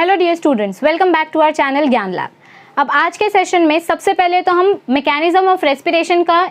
Hello dear students, welcome back to our channel Gyan lab. अब आज के सेशन में सबसे पहले तो हम मैकेनिज्म ऑफ रेस्पिरेशन का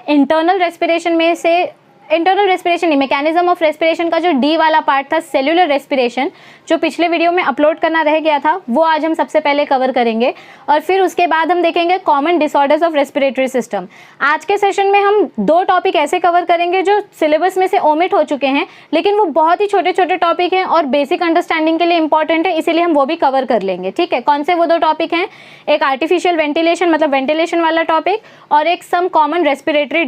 मैकेनिज्म ऑफ रेस्पिरेशन का जो डी वाला पार्ट था, सेल्यूलर रेस्पिरेशन, जो पिछले वीडियो में अपलोड करना रह गया था, वो आज हम सबसे पहले कवर करेंगे और फिर उसके बाद हम देखेंगे common disorders of respiratory system. आज के सेशन में हम दो टॉपिक ऐसे कवर करेंगे जो सिलेबस में से ओमिट हो चुके हैं, लेकिन वो बहुत ही छोटे छोटे टॉपिक हैं और बेसिक अंडरस्टैंडिंग के लिए इंपॉर्टेंट है, इसीलिए हम वो भी कवर कर लेंगे। ठीक है, कौन से वो दो टॉपिक हैं? एक आर्टिफिशियल वेंटिलेशन, मतलब वेंटिलेशन वाला टॉपिक, और एक some common respiratory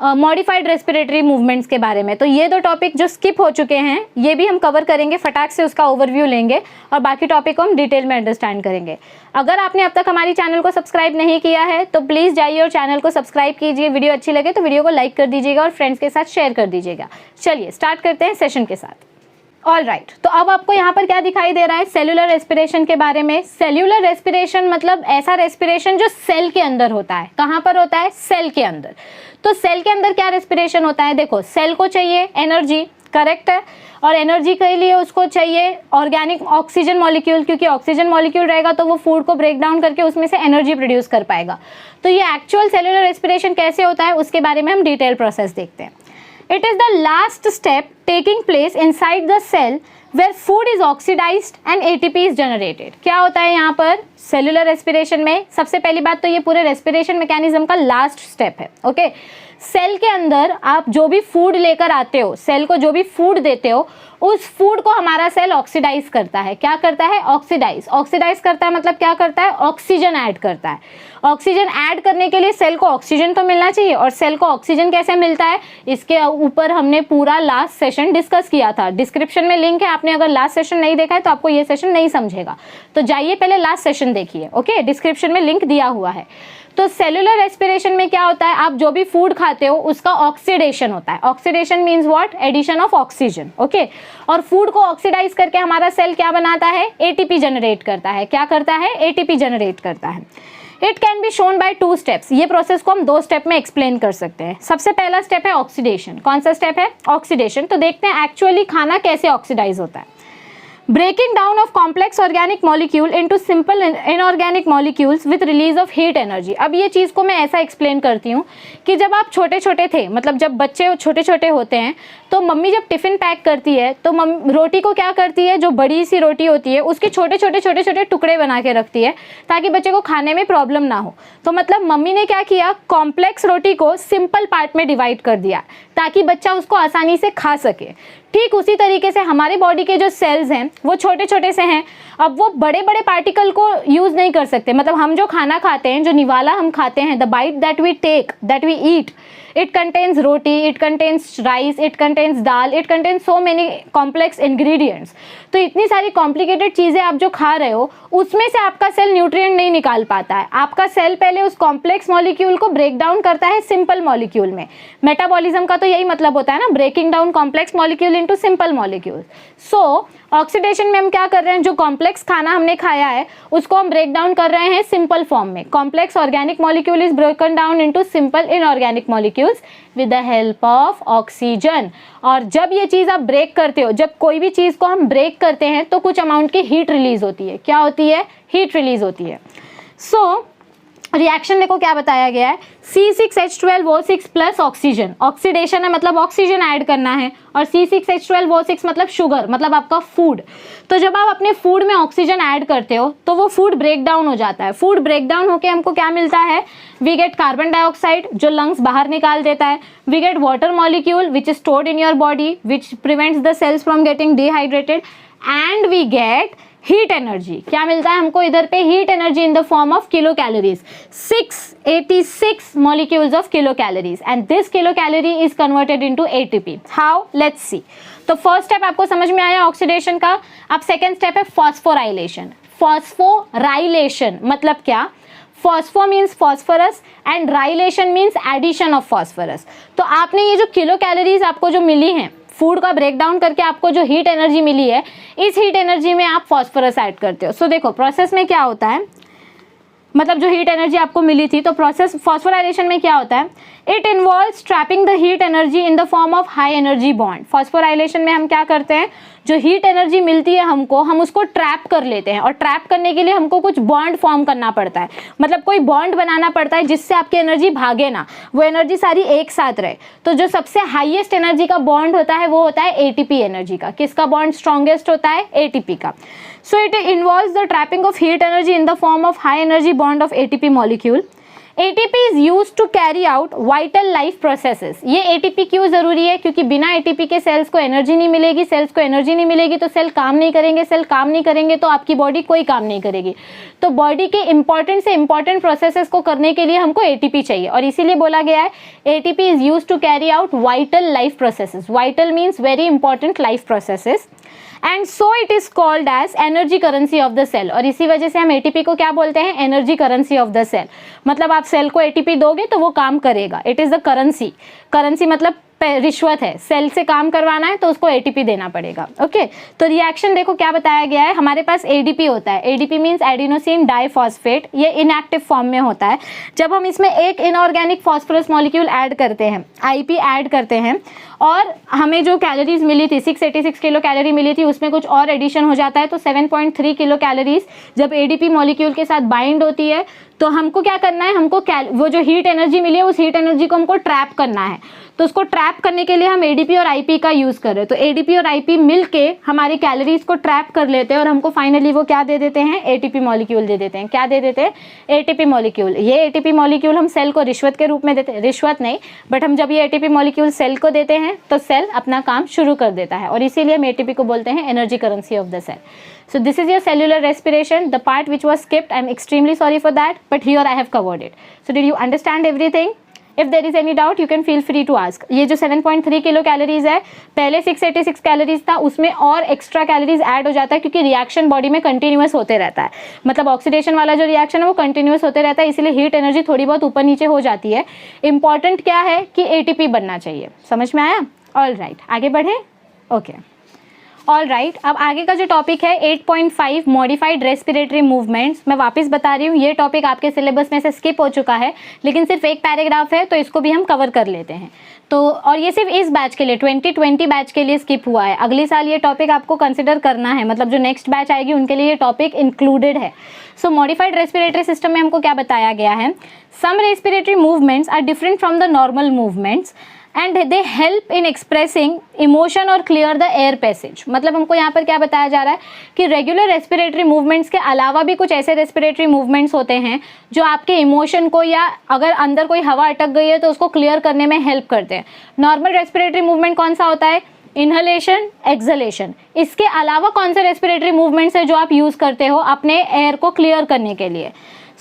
modified respiratory movements के बारे में। तो ये दो टॉपिक जो स्किप हो चुके हैं, ये भी हम कवर करेंगे, फटाक से उसका ओवरव्यू लेंगे और बाकी टॉपिक को हम डिटेल में अंडरस्टैंड करेंगे। अगर आपने अब तक हमारी चैनल को सब्सक्राइब नहीं किया है तो प्लीज़ जाइए और चैनल को सब्सक्राइब कीजिए। वीडियो अच्छी लगे तो वीडियो को लाइक कर दीजिएगा और फ्रेंड्स के साथ शेयर कर दीजिएगा। चलिए स्टार्ट करते हैं सेशन के साथ। ऑल राइट, तो अब आपको यहाँ पर क्या दिखाई दे रहा है? सेल्यूलर रेस्पिरेशन के बारे में। सेल्यूलर रेस्पिरेशन मतलब ऐसा रेस्पिरेशन जो सेल के अंदर होता है। कहाँ पर होता है? सेल के अंदर। तो सेल के अंदर क्या रेस्पिरेशन होता है? देखो, सेल को चाहिए एनर्जी, करेक्ट है, और एनर्जी के लिए उसको चाहिए ऑर्गेनिक ऑक्सीजन मॉलिक्यूल, क्योंकि ऑक्सीजन मॉलिक्यूल रहेगा तो वो फूड को ब्रेक डाउन करके उसमें से एनर्जी प्रोड्यूस कर पाएगा। तो ये एक्चुअल सेल्यूलर रेस्पिरेशन कैसे होता है उसके बारे में हम डिटेल प्रोसेस देखते हैं। It is the last step taking place inside the cell where food is oxidized and ATP is generated। क्या होता है यहाँ पर सेल्यूलर रेस्पिरेशन में? सबसे पहली बात तो ये पूरे रेस्पिरेशन मैकेनिज्म का लास्ट स्टेप है। ओके, सेल के अंदर आप जो भी फूड लेकर आते हो, सेल को जो भी फूड देते हो, उस फूड को हमारा सेल ऑक्सीडाइज करता है। क्या करता है? ऑक्सीडाइज करता है, मतलब क्या करता है? ऑक्सीजन ऐड करता है। ऑक्सीजन ऐड करने के लिए सेल को ऑक्सीजन तो मिलना चाहिए, और सेल को ऑक्सीजन कैसे मिलता है इसके ऊपर हमने पूरा लास्ट सेशन डिस्कस किया था। डिस्क्रिप्शन में लिंक है, आपने अगर लास्ट सेशन नहीं देखा है तो आपको ये सेशन नहीं समझेगा, तो जाइए पहले लास्ट सेशन देखिए। ओके, डिस्क्रिप्शन में लिंक दिया हुआ है। तो सेल्यूलर रेस्पिरेशन में क्या होता है? आप जो भी फूड खाते हो उसका ऑक्सीडेशन होता है। Oxidation means what? Addition of oxygen. Okay, और फूड को ऑक्सीडाइज करके हमारा सेल क्या बनाता है? एटीपी जनरेट करता है। क्या करता है? एटीपी जनरेट करता है। It can be shown by 2 steps. ये प्रोसेस को हम 2 स्टेप में एक्सप्लेन कर सकते हैं। सबसे पहला स्टेप है ऑक्सीडेशन। कौन सा स्टेप है? ऑक्सीडेशन। तो देखते हैं एक्चुअली खाना कैसे ऑक्सीडाइज होता है। Breaking down of complex organic molecule into simple inorganic molecules with release of heat energy। अब ये चीज़ को मैं ऐसा एक्सप्लेन करती हूँ कि जब आप छोटे छोटे थे, मतलब जब बच्चे छोटे छोटे होते हैं, तो मम्मी जब टिफ़िन पैक करती है तो रोटी को क्या करती है? जो बड़ी सी रोटी होती है उसके छोटे छोटे टुकड़े बना के रखती है ताकि बच्चे को खाने में प्रॉब्लम ना हो। तो मतलब मम्मी ने क्या किया? कॉम्प्लेक्स रोटी को सिंपल पार्ट में डिवाइड कर दिया ताकि बच्चा उसको आसानी से खा सके। ठीक उसी तरीके से हमारे बॉडी के जो सेल्स हैं वो छोटे छोटे से हैं। अब वो बड़े बड़े पार्टिकल को यूज़ नहीं कर सकते। मतलब हम जो खाना खाते हैं, जो निवाला हम खाते हैं, the bite that we take, that we eat, it contains roti, it contains rice, it contains dal, it contains so many complex ingredients। तो इतनी सारी कॉम्प्लिकेटेड चीज़ें आप जो खा रहे हो उसमें से आपका सेल न्यूट्रिएंट नहीं निकाल पाता है। आपका सेल पहले उस कॉम्प्लेक्स मॉलिक्यूल को ब्रेक डाउन करता है सिंपल मॉलिक्यूल में। मेटाबॉलिज्म का तो यही मतलब होता है ना, breaking down complex molecule into simple molecule. So oxidation में हम क्या कर रहे हैं? जो कॉम्प्लेक्स खाना हमने खाया है उसको हम ब्रेक डाउन कर रहे हैं सिंपल फॉर्म में। Complex organic molecule is broken down into simple inorganic molecules with the help of oxygen. और जब ये चीज़ आप ब्रेक करते हो, जब कोई भी चीज़ को हम ब्रेक करते हैं तो कुछ अमाउंट की हीट रिलीज होती है। क्या होती है? हीट रिलीज होती है। सो रिएक्शन देखो क्या बताया गया है, C6H12O6 प्लस ऑक्सीजन। ऑक्सीडेशन है मतलब ऑक्सीजन ऐड करना है, और C6H12O6 मतलब शुगर, मतलब आपका फूड। तो जब आप अपने फूड में ऑक्सीजन ऐड करते हो तो वो फूड ब्रेक डाउन हो जाता है। फूड ब्रेक डाउन होकर हमको क्या मिलता है? वी गेट कार्बन डाइऑक्साइड जो लंग्स बाहर निकाल देता है। We get water molecule which is stored in your body which prevents the cells from getting dehydrated, and we get heat energy. क्या मिलता है हमको इधर पे? Heat energy in the form of kilo calories, 686 molecules of kilo calories, and this kilo calorie is converted into ATP. How? Let's see. तो first step आपको समझ में आया ऑक्सीडेशन का। अब सेकेंड स्टेप है फॉस्फोराइलेशन। फॉस्फोराइलेशन मतलब क्या? Phospho means phosphorus and rylation means addition of phosphorus. तो आपने ये जो किलो कैलोरीज आपको जो मिली हैं फूड का ब्रेक डाउन करके, आपको जो हीट एनर्जी मिली है, इस हीट एनर्जी में आप फॉस्फोरस ऐड करते हो। सो देखो प्रोसेस में क्या होता है, मतलब जो हीट एनर्जी आपको मिली थी, तो प्रोसेस फॉस्फोराइलेशन में क्या होता है? It involves trapping the heat energy in the form of high energy bond. Phosphorylation में हम क्या करते हैं, जो हीट एनर्जी मिलती है हमको, हम उसको ट्रैप कर लेते हैं, और ट्रैप करने के लिए हमको कुछ बॉन्ड फॉर्म करना पड़ता है, मतलब कोई बॉन्ड बनाना पड़ता है जिससे आपकी एनर्जी भागे ना, वो एनर्जी सारी एक साथ रहे। तो जो सबसे हाईएस्ट एनर्जी का बॉन्ड होता है वो होता है एटीपी एनर्जी का। किसका बॉन्ड स्ट्रॉन्गेस्ट होता है, एटीपी का। So it involves the trapping of heat energy in the form of high energy bond of ATP molecule. ATP is used to carry out vital life processes। ये ATP क्यों जरूरी है, क्योंकि बिना ATP के सेल्स को energy नहीं मिलेगी, सेल्स को एनर्जी नहीं मिलेगी तो सेल काम नहीं करेंगे, सेल काम नहीं करेंगे तो आपकी बॉडी कोई काम नहीं करेगी। तो बॉडी के इंपॉर्टेंट से इंपॉर्टेंट प्रोसेसेस को करने के लिए हमको ATP चाहिए, और इसीलिए बोला गया है ATP is used to carry out vital life processes। Vital means very important life processes and so it is called as energy currency of the cell। और इसी वजह से हम ATP को क्या बोलते हैं, energy currency of the cell. मतलब आप सेल को ATP दोगे तो वो काम करेगा, it is the currency. Currency मतलब रिश्वत है, सेल से काम करवाना है तो उसको ATP देना पड़ेगा। ओके, तो रिएक्शन देखो क्या बताया गया है, हमारे पास ADP होता है। ADP मीन्स एडिनोसिन डाइफॉस्फेट, ये इनएक्टिव फॉर्म में होता है। जब हम इसमें एक इनऑर्गेनिक फॉस्फोरस मॉलिक्यूल ऐड करते हैं, IP ऐड करते हैं, और हमें जो कैलोरीज मिली थी 686 किलो कैलोरी मिली थी, उसमें कुछ और एडिशन हो जाता है तो 7.3 किलो कैलोरीज जब ADP मॉलिक्यूल के साथ बाइंड होती है तो हमको क्या करना है, हमको वो जो हीट एनर्जी मिली है उस हीट एनर्जी को हमको ट्रैप करना है। तो उसको ट्रैप करने के लिए हम ADP और IP का यूज कर रहे हैं। तो ADP और IP मिलके हमारी कैलोरीज को ट्रैप कर लेते हैं और हमको फाइनली वो क्या दे देते हैं, ATP मॉलिक्यूल दे देते हैं। क्या दे देते हैं, ATP मॉलिक्यूल। ये ATP मॉलिक्यूल हम सेल को रिश्वत के रूप में देते हैं, रिश्वत नहीं बट हम जब ये ATP मॉलिक्यूल सेल को देते हैं तो सेल अपना काम शुरू कर देता है, और इसीलिए हम ATP को बोलते हैं energy currency of the cell. So this is your cellular respiration, the part which was skipped. I am extremely sorry for that, but here I have covered it. So did you understand everything? If there is any doubt, you can feel free to ask. ये जो 7.3 kilo calories है, पहले 686 calories था, उसमें और extra calories add हो जाता है क्योंकि रिएक्शन बॉडी में कंटिन्यूअस होते रहता है। मतलब ऑक्सीडेशन वाला जो रिएक्शन है वो कंटिन्यूअस होते रहता है, इसीलिए हीट एनर्जी थोड़ी बहुत ऊपर नीचे हो जाती है। इंपॉर्टेंट क्या है कि ATP बनना चाहिए। समझ में आया? ऑल राइट, आगे बढ़े। ओके, ऑल राइट, अब आगे का जो टॉपिक है 8.5 मॉडिफाइड रेस्पिरेटरी मूवमेंट्स। मैं वापस बता रही हूँ, ये टॉपिक आपके सिलेबस में से स्किप हो चुका है, लेकिन सिर्फ एक पैराग्राफ है तो इसको भी हम कवर कर लेते हैं। तो और ये सिर्फ इस बैच के लिए 2020 बैच के लिए स्किप हुआ है। अगले साल ये टॉपिक आपको कंसिडर करना है, मतलब जो नेक्स्ट बैच आएगी उनके लिए ये टॉपिक इंक्लूडेड है। सो मॉडिफाइड रेस्पिरेटरी सिस्टम में हमको क्या बताया गया है, some respiratory movements are different from the normal movements and they help in expressing emotion और क्लियर द एयर पैसेज। मतलब हमको यहाँ पर क्या बताया जा रहा है कि रेगुलर रेस्पिरेटरी मूवमेंट्स के अलावा भी कुछ ऐसे रेस्पिरेटरी मूवमेंट्स होते हैं जो आपके इमोशन को, या अगर अंदर कोई हवा अटक गई है तो उसको क्लियर करने में हेल्प करते हैं। नॉर्मल रेस्पिरेटरी मूवमेंट कौन सा होता है, इनहलेशन, एक्सलेशन। इसके अलावा कौन से रेस्पिरेटरी मूवमेंट्स है जो आप यूज़ करते हो अपने एयर को क्लियर करने के लिए।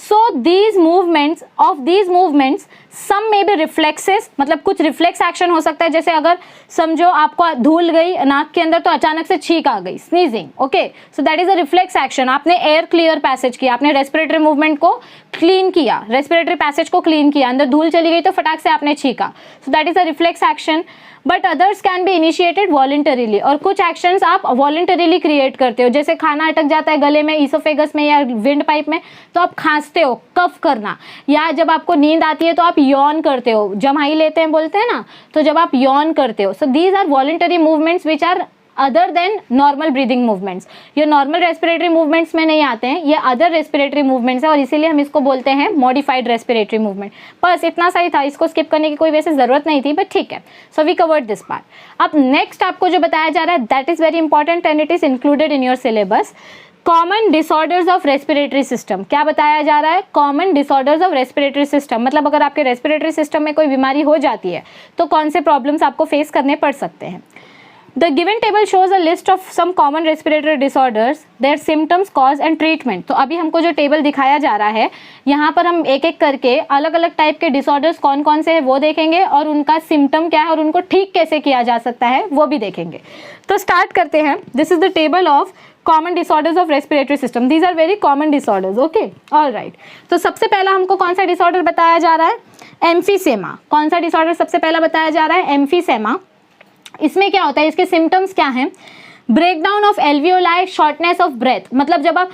So these movements, of these movements, some may be reflexes, मतलब कुछ रिफ्लेक्स एक्शन हो सकता है। जैसे अगर समझो आपको धूल गई नाक के अंदर तो अचानक से छींक आ गई, sneezing. Okay, so that is a reflex action. आपने एयर क्लियर पैसेज किया, आपने रेस्पिरेटरी मूवमेंट को क्लीन किया, रेस्पिरेटरी पैसेज को क्लीन किया, अंदर धूल चली गई तो फटाक से आपने छींका। So that is a reflex action. But others can be initiated voluntarily, और कुछ एक्शंस आप वॉलंटरीली क्रिएट करते हो। जैसे खाना अटक जाता है गले में, ईसोफेगस में या विंड पाइप में, तो आप खांसते हो, कफ करना। या जब आपको नींद आती है तो आप यॉन करते हो, जमाई लेते हैं बोलते हैं ना, तो जब आप यॉन करते हो। So these are voluntary movements which are other than normal breathing movements. ये नॉर्मल रेस्पिरेटरी मूवमेंट्स में नहीं आते हैं, ये अदर रेस्पिरेटरी मूवमेंट्स है, और इसीलिए हम इसको बोलते हैं मॉडिफाइड रेस्पिरेटरी मूवमेंट। बस इतना सही था, इसको स्किप करने की कोई वैसे जरूरत नहीं थी, बट ठीक है। So we covered this part. अब नेक्स्ट आपको जो बताया जा रहा है that is very important and it is included in your syllabus. Common disorders of respiratory system. क्या बताया जा रहा है, common disorders of respiratory system. मतलब अगर आपके रेस्पिरेटरी सिस्टम में कोई बीमारी हो जाती है तो कौन से प्रॉब्लम्स आपको फेस करने पड़ सकते हैं। The given table shows a list of some common respiratory disorders, their symptoms, cause and treatment। तो अभी हमको जो टेबल दिखाया जा रहा है यहाँ पर हम एक एक करके अलग अलग टाइप के डिसऑर्डर्स कौन कौन से हैं वो देखेंगे, और उनका सिम्टम क्या है और उनको ठीक कैसे किया जा सकता है वो भी देखेंगे। तो स्टार्ट करते हैं। This is the table of common disorders of respiratory system. These are very common disorders. Okay, all right. तो सबसे पहला हमको कौन सा डिसऑर्डर बताया जा रहा है, एम्फीसेमा। कौन सा डिसऑर्डर सबसे पहला बताया जा रहा है, एम्फीसेमा। इसमें क्या होता है, इसके सिम्टम्स क्या हैं, breakdown of alveoli, shortness of breath. मतलब जब आप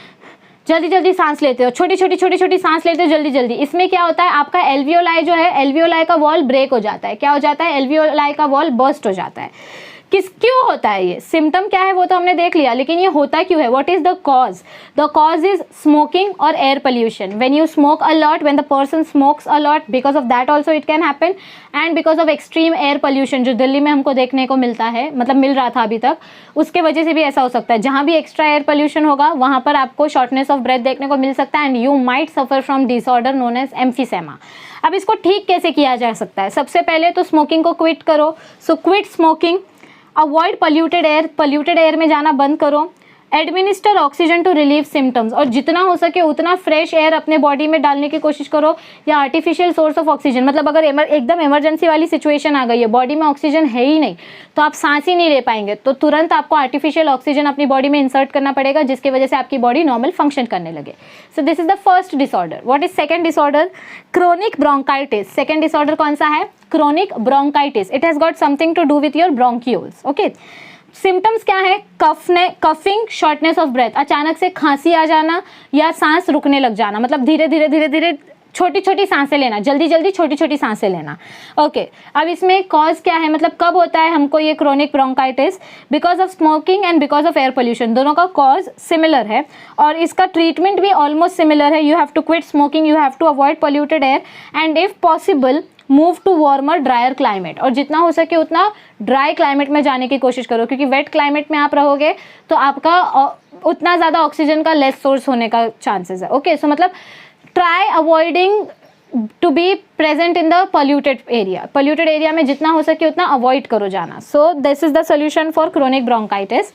जल्दी जल्दी सांस लेते हो, छोटी छोटी सांस लेते हो जल्दी जल्दी, इसमें क्या होता है आपका एल्वियोलाई जो है, एल्वियोलाई का वॉल ब्रेक हो जाता है। क्या हो जाता है? एल्वियोलाई का वॉल बर्स्ट हो जाता है। क्यों होता है ये? सिम्टम क्या है वो तो हमने देख लिया, लेकिन ये होता क्यों है? What is the cause? The cause is smoking और air pollution. When you smoke a lot, when the person smokes a lot, because of that also it can happen, and because of extreme air pollution जो दिल्ली में हमको देखने को मिलता है, मतलब मिल रहा था अभी तक, उसके वजह से भी ऐसा हो सकता है। जहाँ भी एक्स्ट्रा एयर पोल्यूशन होगा वहाँ पर आपको शॉर्टनेस ऑफ ब्रेथ देखने को मिल सकता है, and you might suffer from disorder known as emphysema. अब इसको ठीक कैसे किया जा सकता है? सबसे पहले तो स्मोकिंग को क्विट करो। So quit smoking, avoid polluted air में जाना बंद करो, administer oxygen to relieve symptoms, और जितना हो सके उतना फ्रेश एयर अपने बॉडी में डालने की कोशिश करो, या आर्टिफिशियल सोर्स ऑफ ऑक्सीजन, मतलब अगर एकदम इमरजेंसी वाली सिचुएशन आ गई है, बॉडी में ऑक्सीजन है ही नहीं, तो आप सांस ही नहीं ले पाएंगे, तो तुरंत आपको आर्टिफिशियल ऑक्सीजन अपनी बॉडी में इंसर्ट करना पड़ेगा, जिसकी वजह से आपकी बॉडी नॉर्मल फंक्शन करने लगे। So this is the first disorder. What is second disorder? Chronic bronchitis. Second disorder कौन सा है? Chronic bronchitis. It has got something to do with your bronchioles. Okay, symptoms क्या है? कफिंग, शॉर्टनेस ऑफ ब्रेथ, अचानक से खांसी आ जाना या सांस रुकने लग जाना, मतलब धीरे धीरे छोटी छोटी सांसें लेना, जल्दी जल्दी छोटी छोटी सांसें लेना। ओके, अब इसमें कॉज क्या है, मतलब कब होता है हमको ये chronic bronchitis? Because of smoking and because of air pollution. दोनों का कॉज सिमिलर है और इसका ट्रीटमेंट भी ऑलमोस्ट सिमिलर है। You have to quit smoking, you have to avoid polluted air, and if possible move to warmer drier climate, और जितना हो सके उतना ड्राई क्लाइमेट में जाने की कोशिश करो, क्योंकि वेट क्लाइमेट में आप रहोगे तो आपका उतना ज़्यादा ऑक्सीजन का लेस सोर्स होने का चांसेस है। ओके, सो मतलब try avoiding to be present in the polluted area में जितना हो सके उतना अवॉइड करो जाना। So this is the solution for chronic bronchitis.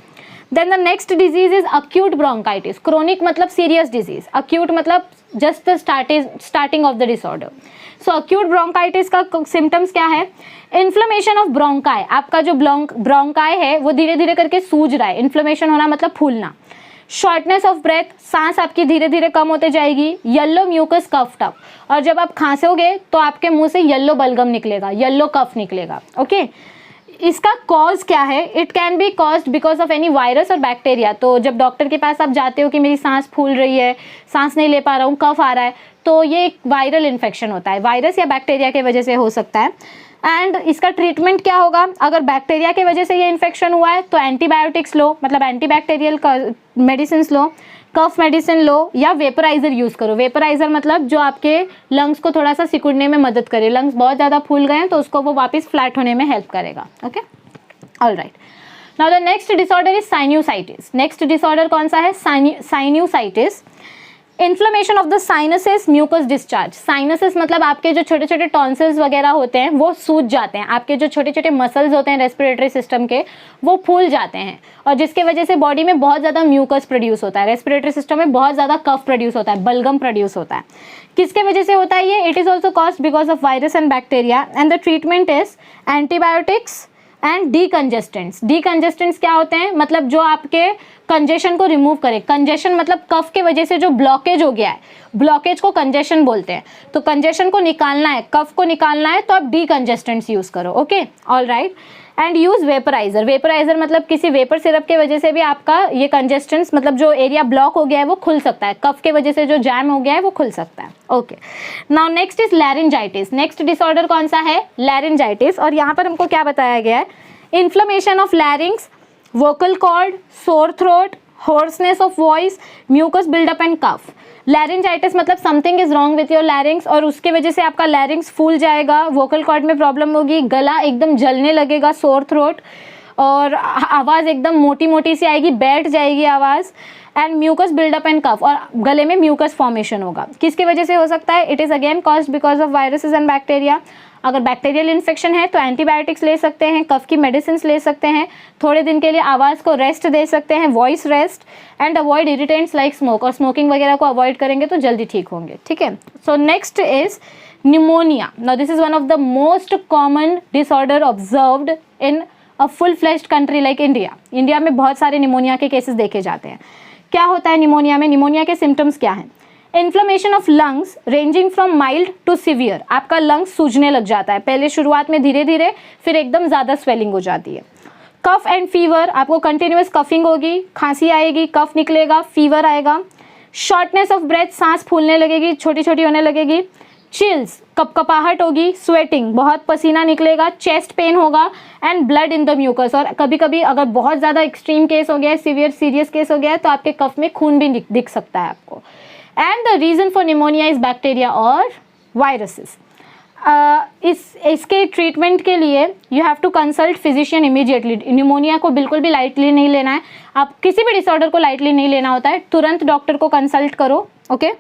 Then the next disease is acute bronchitis. Chronic मतलब सीरियस डिजीज, अक्यूट मतलब just the starting of the disorder. So acute bronchitis का सिम्टम्स क्या है? इन्फ्लेमेशन ऑफ ब्रोंकाई, आपका जो bronchi है वो धीरे धीरे करके सूज रहा है। इन्फ्लेमेशन होना मतलब फूलना। शॉर्टनेस ऑफ ब्रेथ, सांस आपकी धीरे धीरे कम होते जाएगी। येलो म्यूकस कफ्ड अप, और जब आप खांसोगे तो आपके मुंह से येलो बलगम निकलेगा, येलो कफ निकलेगा। ओके, इसका कॉज क्या है? It can be caused because of any virus और बैक्टीरिया। तो जब डॉक्टर के पास आप जाते हो कि मेरी सांस फूल रही है, सांस नहीं ले पा रहा हूँ, कफ आ रहा है, तो ये एक वायरल इन्फेक्शन होता है, वायरस या बैक्टीरिया की वजह से हो सकता है। एंड इसका ट्रीटमेंट क्या होगा? अगर बैक्टीरिया की वजह से ये इन्फेक्शन हुआ है तो एंटीबायोटिक्स लो, मतलब एंटीबैक्टीरियल मेडिसिन लो, कफ मेडिसिन लो, या वेपराइजर यूज़ करो। वेपराइजर मतलब जो आपके लंग्स को थोड़ा सा सिकुड़ने में मदद करे, लंग्स बहुत ज़्यादा फूल गए हैं तो उसको वो वापस फ्लैट होने में हेल्प करेगा। Okay, all right. Now the next disorder is sinusitis. Next disorder कौन सा है? Sinusitis. Inflammation of the sinuses, mucus discharge. Sinuses मतलब आपके जो छोटे छोटे टॉन्सिल्स वगैरह होते हैं वो सूज जाते हैं, आपके जो छोटे छोटे मसल्स होते हैं रेस्पिरेटरी सिस्टम के वो फूल जाते हैं, और जिसके वजह से बॉडी में बहुत ज़्यादा म्यूकस प्रोड्यूस होता है, रेस्पिरेटरी सिस्टम में बहुत ज़्यादा कफ प्रोड्यूस होता है, बलगम प्रोड्यूस होता है। किसके वजह से होता है ये? It is also caused because of virus and bacteria, and the treatment is antibiotics and decongestants. Decongestants क्या होते हैं? मतलब जो आपके कंजेशन को रिमूव करे। कंजेशन मतलब कफ के वजह से जो ब्लॉकेज हो गया है, ब्लॉकेज को कंजेशन बोलते हैं। तो कंजेशन को निकालना है, कफ को निकालना है, तो आप डीकंजेस्टेंट्स यूज करो। Okay, all right. And use vaporizer. Vaporizer मतलब किसी वेपर सिरप के वजह से भी आपका ये कंजेस्टेंस मतलब जो एरिया ब्लॉक हो गया है वो खुल सकता है, कफ के वजह से जो जैम हो गया है वो खुल सकता है। Okay, now next is laryngitis. Next disorder कौन सा है? लैरिंजाइटिस। और यहाँ पर हमको क्या बताया गया है? Inflammation of larynx, vocal cord, sore throat, hoarseness of voice, mucus buildup and cough. Laryngitis मतलब something is wrong with your larynx, और उसके वजह से आपका लैरिंग्स फूल जाएगा, वोकल कॉर्ड में प्रॉब्लम होगी, गला एकदम जलने लगेगा, सोर थ्रोट, और आवाज़ एकदम मोटी मोटी सी आएगी, बैठ जाएगी आवाज़, एंड म्यूकस बिल्डअप एंड कफ, और गले में म्यूकस फॉर्मेशन होगा। किसकी वजह से हो सकता है? It is again caused because of viruses and bacteria. अगर बैक्टीरियल इन्फेक्शन है तो एंटीबायोटिक्स ले सकते हैं, कफ की मेडिसिन ले सकते हैं, थोड़े दिन के लिए आवाज़ को रेस्ट दे सकते हैं, voice rest, and avoid irritants like smoke, और स्मोकिंग वगैरह को अवॉइड करेंगे तो जल्दी ठीक होंगे। ठीक है, so next is pneumonia. Now this is one of the most common disorder observed in a full-fledged country like India. India में बहुत सारे निमोनिया के केसेस देखे जाते हैं। क्या होता है निमोनिया में? निमोनिया के सिम्टम्स क्या हैं? Inflammation of lungs ranging from mild to severe. आपका लंग्स सूजने लग जाता है, पहले शुरुआत में धीरे धीरे, फिर एकदम ज़्यादा स्वेलिंग हो जाती है। कफ एंड फीवर, आपको कंटिन्यूस कफिंग होगी, खांसी आएगी, कफ निकलेगा, फीवर आएगा। शॉर्टनेस ऑफ ब्रेथ, सांस फूलने लगेगी, छोटी छोटी होने लगेगी। चिल्स, कपकपाहट होगी। स्वेटिंग, बहुत पसीना निकलेगा। चेस्ट पेन होगा and blood in the mucus, और कभी कभी अगर बहुत ज़्यादा एक्सट्रीम केस हो गया है, सीवियर सीरियस केस हो गया है, तो आपके कफ में खून भी दिख सकता है आपको। And the reason for pneumonia is bacteria और वायरसेस। इसके ट्रीटमेंट के लिए you have to consult physician immediately. Pneumonia को बिल्कुल भी लाइटली नहीं लेना है, आप किसी भी डिसऑर्डर को लाइटली नहीं लेना होता है, तुरंत डॉक्टर को कंसल्ट करो। ओके,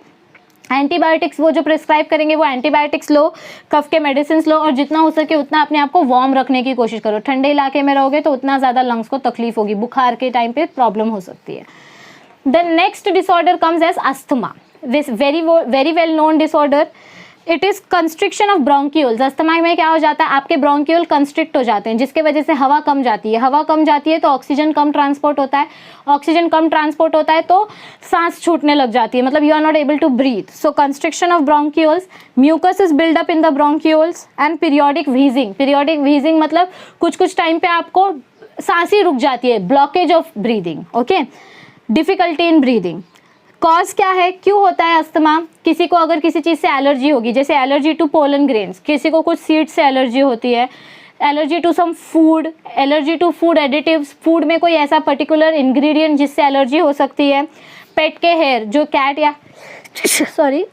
एंटीबायोटिक्स वो जो प्रिस्क्राइब करेंगे वो एंटीबायोटिक्स लो, कफ के मेडिसिन लो, और जितना हो सके उतना अपने आप को वार्म रखने की कोशिश करो। ठंडे इलाके में रहोगे तो उतना ज़्यादा लंग्स को तकलीफ होगी, बुखार के टाइम पे प्रॉब्लम हो सकती है। The next disorder comes as asthma, this very well known disorder. It is constriction of bronchioles. Asthma में क्या हो जाता है, आपके ब्रोंक्यूल कंस्ट्रिक्ट हो जाते हैं, जिसके वजह से हवा कम जाती है। हवा कम जाती है तो ऑक्सीजन कम ट्रांसपोर्ट होता है, ऑक्सीजन कम ट्रांसपोर्ट होता है तो सांस छूटने लग जाती है, मतलब you are not able to breathe. So constriction of bronchioles, mucus is build up in the bronchioles and periodic wheezing. Periodic wheezing मतलब कुछ कुछ टाइम पे आपको सांस ही रुक जाती है, blockage of breathing. Okay, difficulty in breathing. Cause क्या है, क्यों होता है अस्थमा? किसी को अगर किसी चीज़ से एलर्जी होगी, जैसे एलर्जी टू पोलन ग्रेन्स, किसी को कुछ सीड्स से एलर्जी होती है, allergy to some food, allergy to food additives, food में कोई ऐसा पर्टिकुलर इंग्रेडिएंट जिससे एलर्जी हो सकती है। पेट के हेयर, जो कैट या सॉरी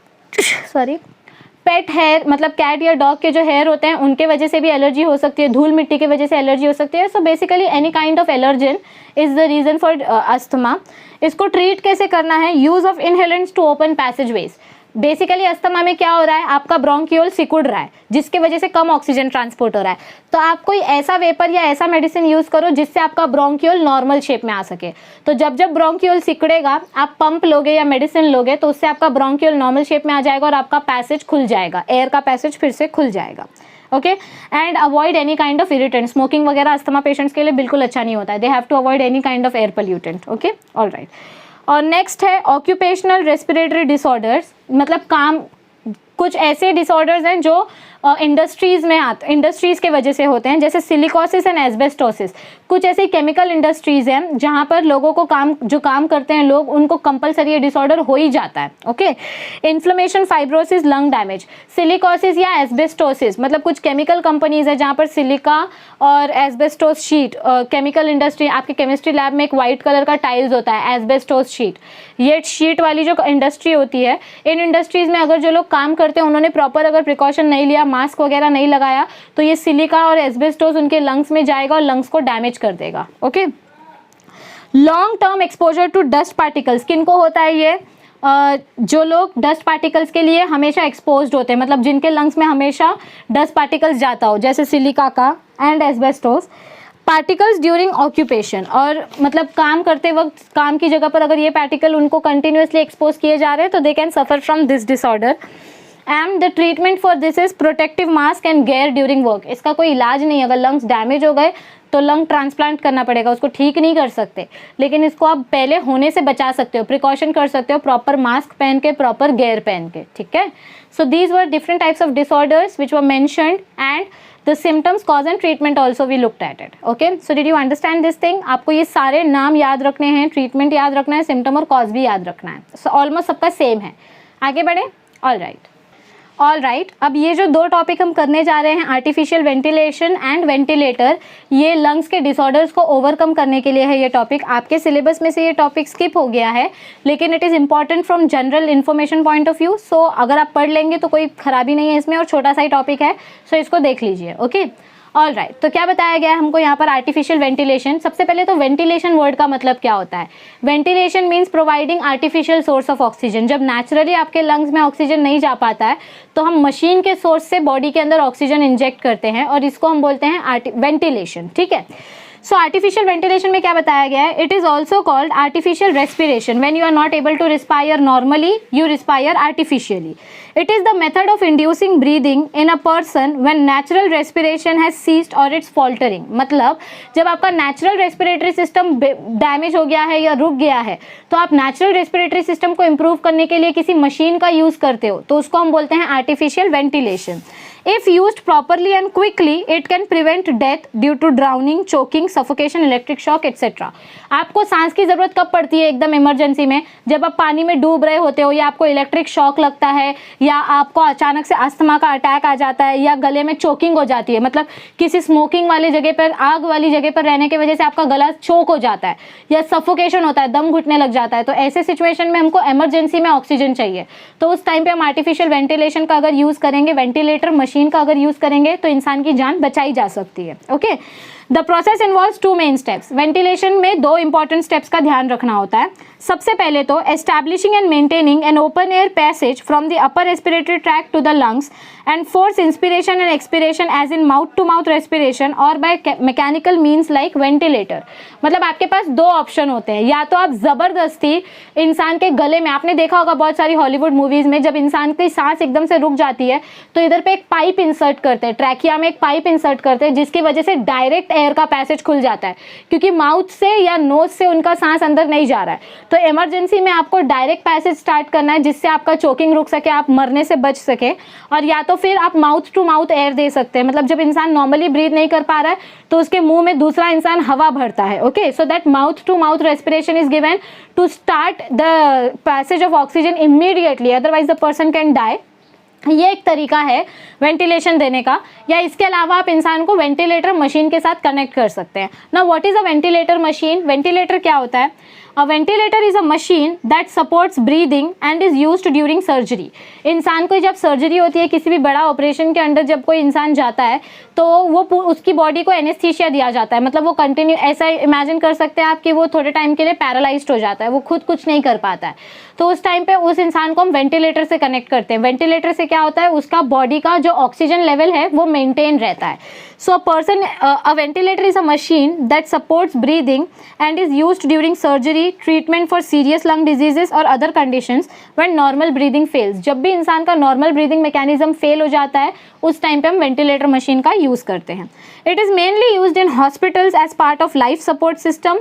पेट हेयर मतलब कैट या डॉग के जो हेयर होते हैं उनके वजह से भी एलर्जी हो सकती है, धूल मिट्टी की वजह से एलर्जी हो सकती है। So basically any kind of allergen is the reason for asthma. इसको ट्रीट कैसे करना है? Use of inhalants to open passageways. Basically asthma में क्या हो रहा है, आपका ब्रोंक्यूल सिकुड़ रहा है जिसकी वजह से कम ऑक्सीजन ट्रांसपोर्ट हो रहा है, तो आप कोई ऐसा वेपर या ऐसा मेडिसिन यूज करो जिससे आपका ब्रोंक्यूल नॉर्मल शेप में आ सके। तो जब जब ब्रोंक्यूल सिकुड़ेगा, आप पंप लोगे या मेडिसिन लोगे तो उससे आपका ब्रोंक्यूल नॉर्मल शेप में आ जाएगा और आपका पैसेज खुल जाएगा, एयर का पैसेज फिर से खुल जाएगा। Okay, and avoid any kind of irritant. Smoking वगैरह अस्थमा पेशेंट्स के लिए बिल्कुल अच्छा नहीं होता है, they have to avoid any kind of air pollutant. Okay, all right. और नेक्स्ट है ऑक्यूपेशनल रेस्पिरेटरी डिसऑर्डर्स, मतलब काम कुछ ऐसे डिसऑर्डर्स हैं जो इंडस्ट्रीज़ में इंडस्ट्रीज़ के वजह से होते हैं, जैसे सिलिकॉसिस एंड एस्बेस्टोसिस। कुछ ऐसी केमिकल इंडस्ट्रीज़ हैं जहाँ पर लोगों को जो काम करते हैं लोग, उनको कंपलसरी ये डिसऑर्डर हो ही जाता है। Okay, inflammation, fibrosis, lung damage. Silicosis या एस्बेस्टोसिस मतलब कुछ केमिकल कंपनीज़ है जहाँ पर सिलिका और एस्बेस्टोस शीट, केमिकल इंडस्ट्री, आपके केमिस्ट्री लैब में एक वाइट कलर का टाइल्स होता है एस्बेस्टोस शीट। ये शीट वाली जो इंडस्ट्री होती है, इन इंडस्ट्रीज़ में अगर जो लोग काम करते हैं उन्होंने प्रॉपर अगर प्रिकॉशन नहीं लिया, मास्क वगैरह नहीं लगाया, तो ये सिलिका और एस्बेस्टोस उनके लंग्स में जाएगा और लंग्स को डैमेज कर देगा। Okay, long term exposure to dust particles. किन को होता है ये? जो लोग डस्ट पार्टिकल्स के लिए हमेशा एक्सपोज्ड होते हैं, मतलब जिनके लंग्स में हमेशा डस्ट पार्टिकल्स जाता हो, जैसे सिलिका का and asbestos. Particles during occupation, और मतलब काम करते वक्त काम की जगह पर अगर ये पार्टिकल उनको कंटिन्यूसली एक्सपोज किए जा रहे हैं तो they can suffer from this disorder. And the treatment for this is protective mask and gear during work. इसका कोई इलाज नहीं, अगर लंग्स डैमेज हो गए तो लंग ट्रांसप्लांट करना पड़ेगा, उसको ठीक नहीं कर सकते, लेकिन इसको आप पहले होने से बचा सकते हो, प्रिकॉशन कर सकते हो, प्रॉपर मास्क पहन के, प्रॉपर गेयर पहन के। ठीक है, so these were different types of disorders which were mentioned and the symptoms, cause and treatment also we looked at it. Okay, so did you understand this thing? आपको ये सारे नाम याद रखने हैं, ट्रीटमेंट याद रखना है, सिम्टम और कॉज भी याद रखना है। So ऑलमोस्ट सबका सेम है। आगे बढ़े। ऑल राइट, अब ये जो दो टॉपिक हम करने जा रहे हैं, आर्टिफिशियल वेंटिलेशन एंड वेंटिलेटर, ये लंग्स के डिसऑर्डर्स को ओवरकम करने के लिए है ये टॉपिक। आपके सिलेबस में से ये टॉपिक स्किप हो गया है, लेकिन it is important from general information point of view. सो अगर आप पढ़ लेंगे तो कोई खराबी नहीं है इसमें, और छोटा सा ही टॉपिक है, सो इसको देख लीजिए। Okay, all right. तो क्या बताया गया है हमको यहाँ पर? Artificial ventilation. सबसे पहले तो वेंटिलेशन वर्ड का मतलब क्या होता है? Ventilation means providing artificial source of oxygen. जब नेचुरली आपके लंग्स में ऑक्सीजन नहीं जा पाता है तो हम मशीन के सोर्स से बॉडी के अंदर ऑक्सीजन इंजेक्ट करते हैं, और इसको हम बोलते हैं वेंटिलेशन। ठीक है, सो आर्टिफिशियल वेंटिलेशन में क्या बताया गया है? It is also called artificial respiration. When you are not able to respire normally, you respire artificially. It is the method of inducing breathing in a person when natural respiration has ceased or it's faltering। मतलब जब आपका natural respiratory system damage हो गया है या रुक गया है, तो आप नेचुरल रेस्पिरेटरी सिस्टम को इम्प्रूव करने के लिए किसी मशीन का यूज़ करते हो, तो उसको हम बोलते हैं artificial ventilation. If used properly and quickly, it can prevent death due to drowning, choking, suffocation, electric shock, etc. आपको सांस की ज़रूरत कब पड़ती है एकदम इमरजेंसी में? जब आप पानी में डूब रहे होते हो, या आपको इलेक्ट्रिक शॉक लगता है, या आपको अचानक से अस्थमा का अटैक आ जाता है, या गले में चोकिंग हो जाती है, मतलब किसी स्मोकिंग वाली जगह पर, आग वाली जगह पर रहने की वजह से आपका गला चोक हो जाता है, या सफोकेशन होता है, दम घुटने लग जाता है, तो ऐसे सिचुएशन में हमको इमरजेंसी में ऑक्सीजन चाहिए। तो उस टाइम पे हम आर्टिफिशियल वेंटिलेशन का अगर यूज़ करेंगे, वेंटिलेटर मशीन का अगर यूज़ करेंगे, तो इंसान की जान बचाई जा सकती है। Okay, the process involves 2 main steps. Ventilation में 2 इंपॉर्टेंट स्टेप्स का ध्यान रखना होता है। सबसे पहले तो establishing and maintaining an open air passage from the upper respiratory tract to the lungs and force inspiration and expiration as in mouth to mouth respiration और by mechanical means like ventilator. मतलब आपके पास 2 option होते हैं, या तो आप ज़बरदस्ती इंसान के गले में, आपने देखा होगा बहुत सारी हॉलीवुड मूवीज़ में, जब इंसान की सांस एकदम से रुक जाती है तो इधर पे एक पाइप इंसर्ट करते हैं, ट्रैकिया में एक पाइप इंसर्ट करते हैं, जिसकी वजह से डायरेक्ट एयर का पैसेज खुल जाता है, क्योंकि माउथ से या नोज से उनका सांस अंदर नहीं जा रहा है। तो इमरजेंसी में आपको डायरेक्ट पैसेज स्टार्ट करना है, जिससे आपका चोकिंग रुक सके, आप मरने से बच सके। और या तो फिर आप माउथ टू माउथ एयर दे सकते हैं, मतलब जब इंसान नॉर्मली ब्रीथ नहीं कर पा रहा है तो उसके मुंह में दूसरा इंसान हवा भरता है। Okay, so that mouth to mouth respiration is given to start the passage of oxygen immediately, otherwise the person can die. ये एक तरीका है वेंटिलेशन देने का। या इसके अलावा आप इंसान को वेंटिलेटर मशीन के साथ कनेक्ट कर सकते हैं। Now what is a ventilator machine? Ventilator क्या होता है? A ventilator is a machine that supports breathing and is used during surgery. इंसान को जब सर्जरी होती है, किसी भी बड़ा ऑपरेशन के अंदर जब कोई इंसान जाता है, तो वो उसकी बॉडी को एनेस्थीसिया दिया जाता है, मतलब वो कंटिन्यू, ऐसा इमेजिन कर सकते हैं आप कि वो थोड़े टाइम के लिए पैरालाइज्ड हो जाता है, वो खुद कुछ नहीं कर पाता है। तो उस टाइम पे उस इंसान को हम वेंटिलेटर से कनेक्ट करते हैं। वेंटिलेटर से क्या होता है, उसका बॉडी का जो ऑक्सीजन लेवल है वो मेंटेन रहता है। So a ventilator is a machine that supports breathing and is used during surgery, treatment for serious lung diseases और other conditions when normal breathing fails. जब भी इंसान का नॉर्मल ब्रीदिंग मैकेनिज्म फेल हो जाता है, उस टाइम पे हम वेंटिलेटर मशीन का यूज़ करते हैं। It is mainly used in hospitals as part of life support system.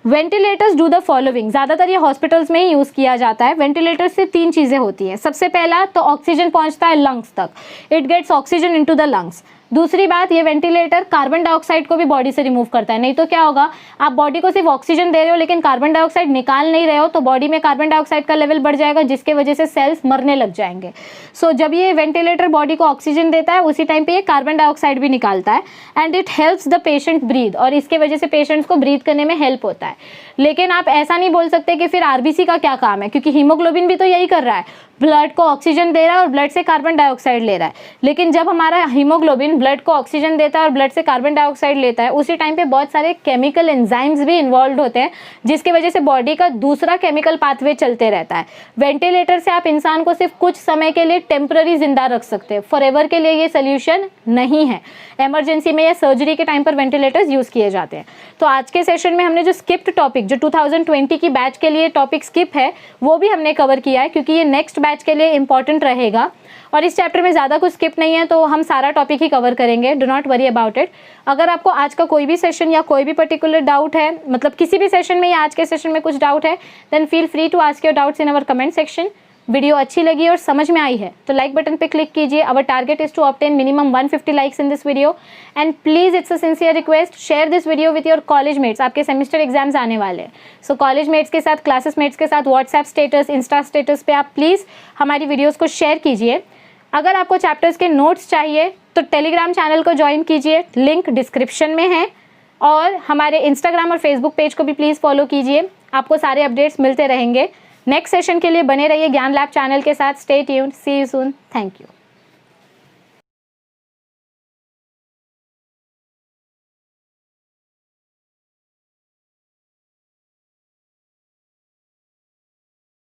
Ventilators do the following. ज़्यादातर ये हॉस्पिटल्स में ही यूज़ किया जाता है। वेंटिलेटर से 3 चीज़ें होती हैं। सबसे पहला तो ऑक्सीजन पहुंचता है लंग्स तक, it gets oxygen into the lungs. दूसरी बात, ये वेंटिलेटर कार्बन डाइऑक्साइड को भी बॉडी से रिमूव करता है। नहीं तो क्या होगा, आप बॉडी को सिर्फ ऑक्सीजन दे रहे हो लेकिन कार्बन डाइऑक्साइड निकाल नहीं रहे हो, तो बॉडी में कार्बन डाइऑक्साइड का लेवल बढ़ जाएगा, जिसके वजह से सेल्स मरने लग जाएंगे। सो जब ये वेंटिलेटर बॉडी को ऑक्सीजन देता है, उसी टाइम पे ये कार्बन डाइऑक्साइड भी निकालता है and it helps the patient breathe, और इसके वजह से पेशेंट्स को ब्रीथ करने में हेल्प होता है। लेकिन आप ऐसा नहीं बोल सकते कि फिर आरबीसी का क्या काम है, क्योंकि हीमोग्लोबिन भी तो यही कर रहा है, ब्लड को ऑक्सीजन दे रहा है और ब्लड से कार्बन डाइऑक्साइड ले रहा है। लेकिन जब हमारा हीमोग्लोबिन ब्लड को ऑक्सीजन देता है और ब्लड से कार्बन डाइऑक्साइड लेता है, उसी टाइम पे बहुत सारे केमिकल एंजाइम्स भी इन्वॉल्व होते हैं, जिसकी वजह से बॉडी का दूसरा केमिकल पाथवे चलते रहता है। वेंटिलेटर से आप इंसान को सिर्फ कुछ समय के लिए टेम्पररी जिंदा रख सकते हैं, फॉरएवर के लिए ये सोल्यूशन नहीं है। इमरजेंसी में या सर्जरी के टाइम पर वेंटिलेटर्स यूज़ किए जाते हैं। तो आज के सेशन में हमने जो स्किप्ड टॉपिक, जो 2020 की बैच के लिए टॉपिक स्किप है, वो भी हमने कवर किया है, क्योंकि ये नेक्स्ट बैच के लिए इंपॉर्टेंट रहेगा। और इस चैप्टर में ज़्यादा कुछ स्किप नहीं है, तो हम सारा टॉपिक ही कवर करेंगे, do not worry about it. अगर आपको आज का कोई भी सेशन या कोई भी पर्टिकुलर डाउट है, मतलब किसी भी सेशन में या आज के सेशन में कुछ डाउट है, then feel free to ask your doubts in our comment section. Video अच्छी लगी और समझ में आई है तो लाइक बटन पे क्लिक कीजिए। Our target is to obtain minimum 150 likes in this video and please it's a sincere request, share this video with your college mates. आपके सेमेस्टर एग्जाम्स आने वाले हैं, सो कॉलेज मेट्स के साथ, classes mats के साथ WhatsApp status, Insta status पे आप प्लीज़ हमारी वीडियोज़ को शेयर कीजिए। अगर आपको चैप्टर्स के नोट्स चाहिए तो टेलीग्राम चैनल को ज्वाइन कीजिए, लिंक डिस्क्रिप्शन में है, और हमारे इंस्टाग्राम और फेसबुक पेज को भी प्लीज़ फॉलो कीजिए, आपको सारे अपडेट्स मिलते रहेंगे। नेक्स्ट सेशन के लिए बने रहिए ज्ञान लैब चैनल के साथ। Stay tuned, see you soon, thank you.